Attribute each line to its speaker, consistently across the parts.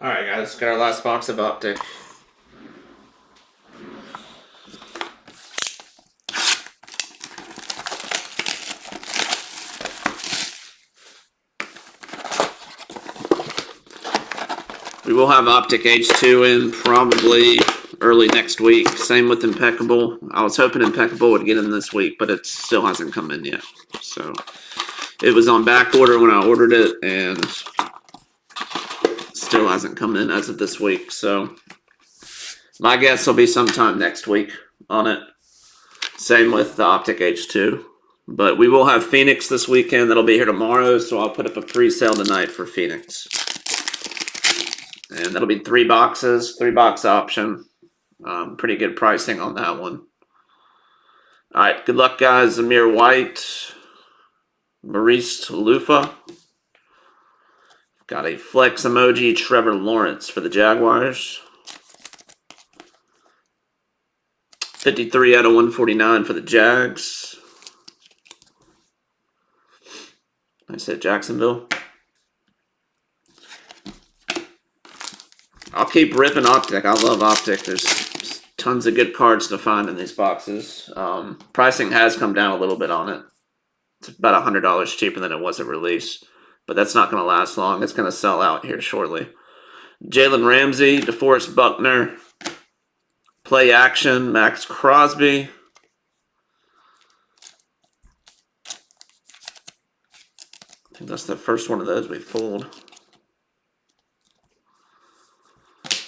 Speaker 1: Alright, guys, got our last box of Optic. We will have Optic H2 in probably early next week. Same with Impeccable. I was hoping Impeccable would get in this week, but it still hasn't come in yet. So it was on back order when I ordered it, and still hasn't come in as of this week. So my guess will be sometime next week on it. Same with the Optic H2. But we will have Phoenix this weekend. That'll be here tomorrow, so I'll put up a pre-sale tonight for Phoenix. And that'll be 3 boxes, 3-box option. Pretty good pricing on that one. All right, good luck, guys. Amir White, Maurice Lufa. Got a flex emoji, Trevor Lawrence for the Jaguars. 53 out of 149 for the Jags. I said Jacksonville. I'll keep ripping Optic. I love Optic. There's tons of good cards to find in these boxes. Pricing has come down a little bit on it. It's about $100 cheaper than it was at release. But that's not going to last long. It's going to sell out here shortly. Jalen Ramsey, DeForest Buckner. Play action, Max Crosby. I think that's the first one of those we pulled.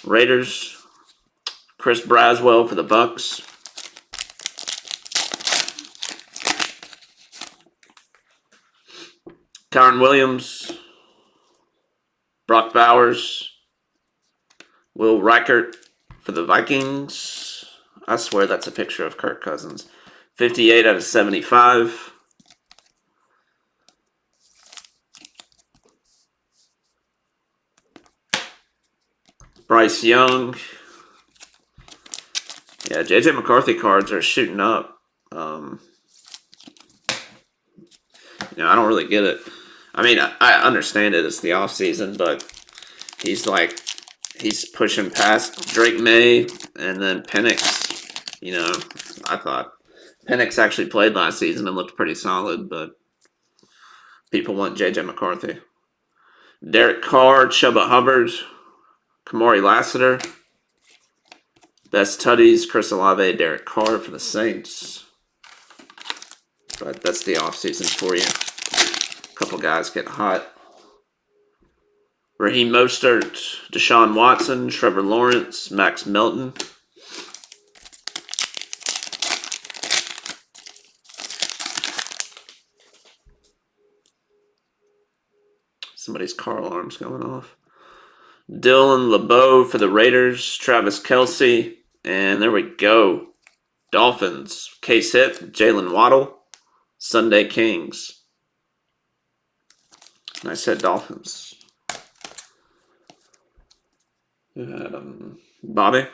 Speaker 1: Raiders, Chris Braswell for the Bucks. Kyron Williams, Brock Bowers, Will Reichert for the Vikings. I swear that's a picture of Kirk Cousins. 58 out of 75. Bryce Young. Yeah, JJ McCarthy cards are shooting up. I don't really get it. I mean, I understand it. It's the off season, but he's pushing past Drake May and then Penix. I thought Penix actually played last season and looked pretty solid, but people want JJ McCarthy. Derek Carr, Chuba Hubbard, Kamari Lassiter, Best Tutties, Chris Olave, Derek Carr for the Saints. But that's the offseason for you. A couple guys get hot. Raheem Mostert, Deshaun Watson, Trevor Lawrence, Max Melton. Somebody's car alarm's going off. Dylan LeBeau for the Raiders, Travis Kelce, and there we go. Dolphins, Case Hit, Jalen Waddle, Sunday Kings. And I said Dolphins. Bobby.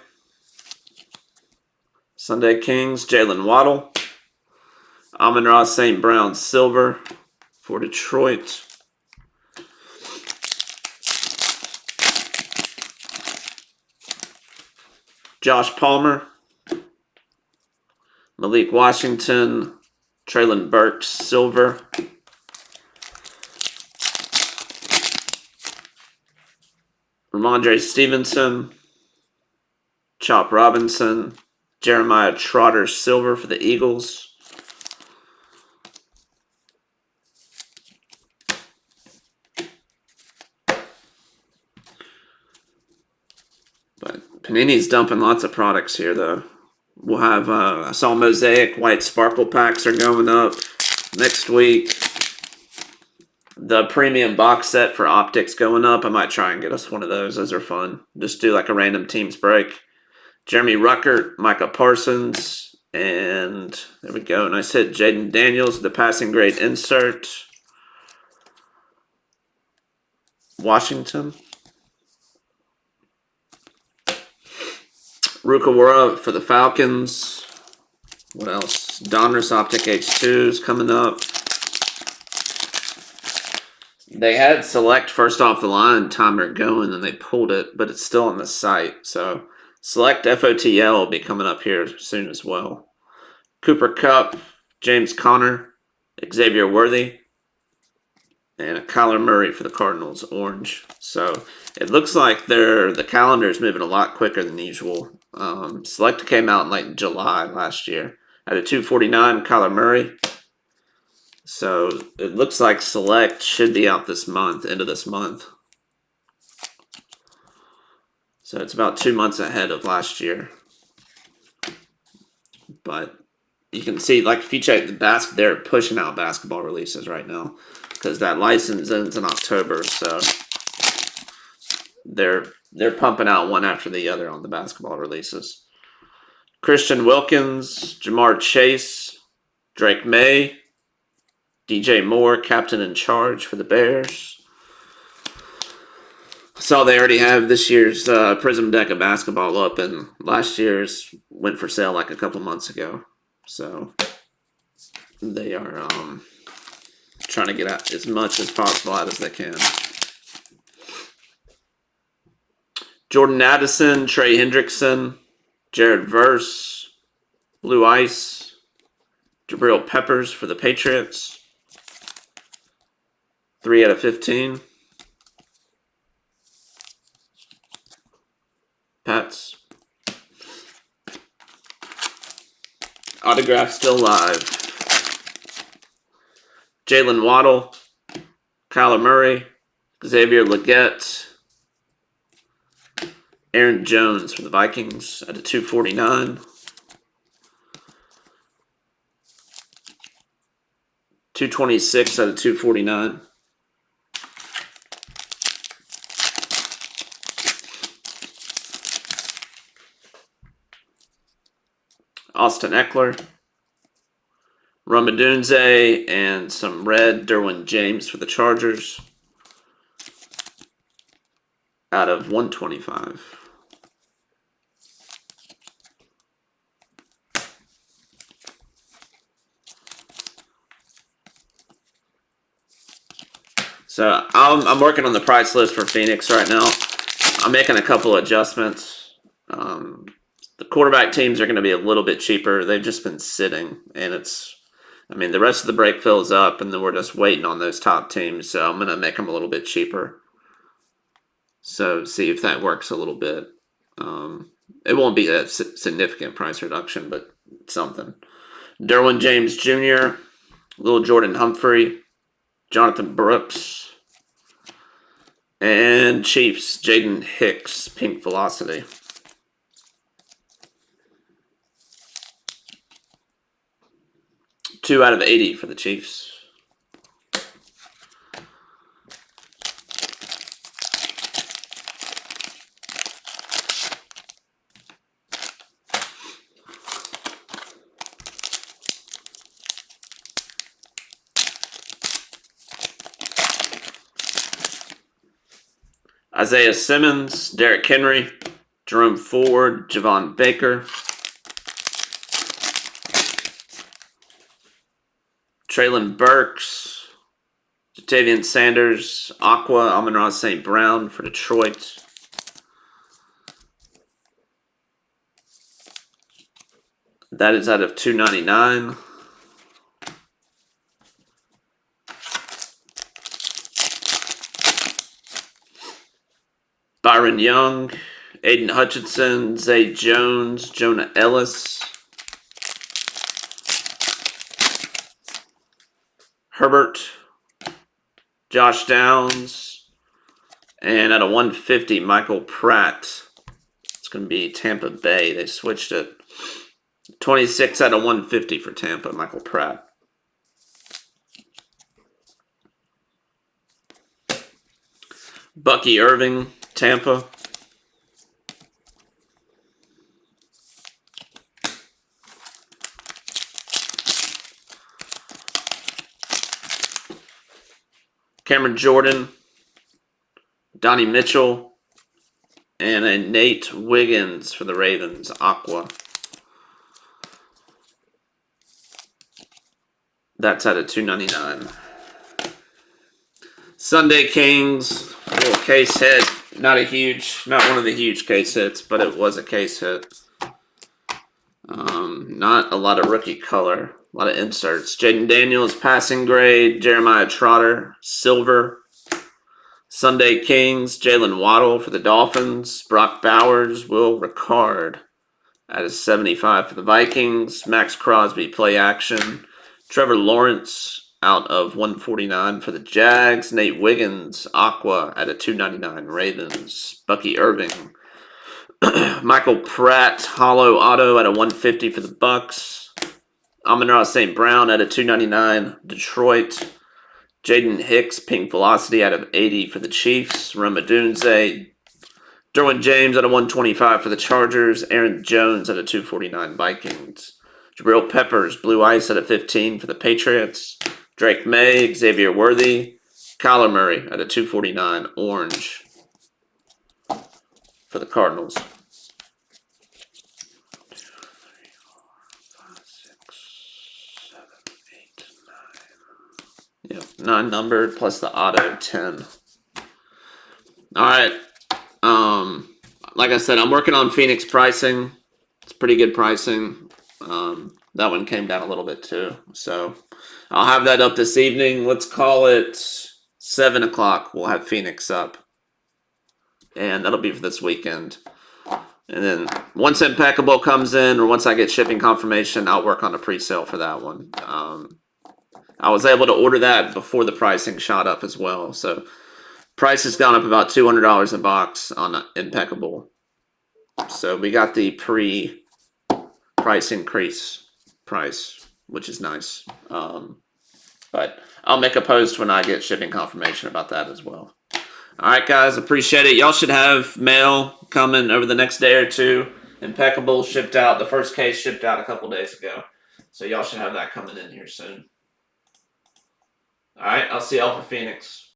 Speaker 1: Sunday Kings, Jalen Waddle. Amon-Ra St. Brown Silver for Detroit. Josh Palmer, Malik Washington, Traylon Burks, Silver. Ramondre Stevenson, Chop Robinson, Jeremiah Trotter, Silver for the Eagles. Panini's dumping lots of products here, though. We'll have, I saw Mosaic White Sparkle packs are going up next week. The premium box set for Optics going up. I might try and get us one of those. Those are fun. Just do like a random teams break. Jeremy Ruckert, Micah Parsons, and there we go. Nice hit. Jaden Daniels, the passing grade insert. Washington. Rukawara for the Falcons. What else? Donruss Optic H2 is coming up. They had Select first off the line, timer going, and they pulled it, but it's still on the site. So Select FOTL will be coming up here soon as well. Cooper Kupp, James Conner, Xavier Worthy, and a Kyler Murray for the Cardinals, orange. So it looks like the calendar is moving a lot quicker than usual. Select came out in like July last year at a 249, Kyler Murray. So it looks like Select should be out this month, end of this month. So it's about 2 months ahead of last year. But you can see, like, if you check the basket, they're pushing out basketball releases right now because that license ends in October. So they're pumping out one after the other on the basketball releases. Christian Wilkins, Jamar Chase, Drake May, DJ Moore, captain in charge for the Bears. Saw they already have this year's Prism deck of basketball up, and last year's went for sale like a couple months ago. So they are trying to get out as much as possible out as they can. Jordan Addison, Trey Hendrickson, Jared Verse, Blue Ice, Jabril Peppers for the Patriots. 3 out of 15. Pats. Autograph still live. Jalen Waddle, Kyler Murray, Xavier Legette, Aaron Jones for the Vikings at a 249. 226 out of 249. Austin Eckler, Ramadunze, and some red Derwin James for the Chargers out of 125. So I'm working on the price list for Phoenix right now. I'm making a couple adjustments. The quarterback teams are going to be a little bit cheaper. They've just been sitting, and the rest of the break fills up, and then we're just waiting on those top teams. So I'm going to make them a little bit cheaper. So see if that works a little bit. It won't be a significant price reduction, but something. Derwin James Jr., Lil Jordan Humphrey, Jonathan Brooks, and Chiefs, Jaden Hicks, Pink Velocity. Two out of 80 for the Chiefs. Isaiah Simmons, Derrick Henry, Jerome Ford, Javon Baker, Traylon Burks, Jatavian Sanders, Aqua, Amon-Ra St. Brown for Detroit. That is out of 299. Byron Young, Aiden Hutchinson, Zay Jones, Jonah Ellis, Herbert, Josh Downs, and at a 150, Michael Pratt. It's going to be Tampa Bay. They switched it. 26 out of 150 for Tampa, Michael Pratt. Bucky Irving, Tampa. Cameron Jordan, Donnie Mitchell, and a Nate Wiggins for the Ravens, Aqua. That's out of 299. Sunday Kings, little case hit. Not one of the huge case hits, but it was a case hit. Not a lot of rookie color. A lot of inserts. Jaden Daniels, passing grade. Jeremiah Trotter, silver. Sunday Kings, Jalen Waddle for the Dolphins. Brock Bowers, Will Ricard at a 75 for the Vikings. Max Crosby, play action. Trevor Lawrence out of 149 for the Jags. Nate Wiggins, Aqua at a 299 Ravens. Bucky Irving. Michael Pratt, hollow auto at a 150 for the Bucks. Amon-Ra St. Brown at a 299 Detroit. Jaden Hicks, pink velocity out of 80 for the Chiefs. Roma Dunze. Derwin James at a 125 for the Chargers. Aaron Jones at a 249 Vikings. Jabril Peppers, blue ice at a 15 for the Patriots. Drake May, Xavier Worthy. Kyler Murray at a 249 orange for the Cardinals. 9 numbered plus the auto 10. All right. Like I said, I'm working on Phoenix pricing. It's pretty good pricing. That one came down a little bit too. So I'll have that up this evening. Let's call it 7 o'clock. We'll have Phoenix up. And that'll be for this weekend. And then once Impeccable comes in, or once I get shipping confirmation, I'll work on a pre-sale for that one. I was able to order that before the pricing shot up as well. So price has gone up about $200 a box on Impeccable. So we got the pre-price increase price, which is nice. But I'll make a post when I get shipping confirmation about that as well. All right, guys, appreciate it. Y'all should have mail coming over the next day or two. Impeccable shipped out. The first case shipped out a couple days ago. So y'all should have that coming in here soon. All right, I'll see y'all for Phoenix.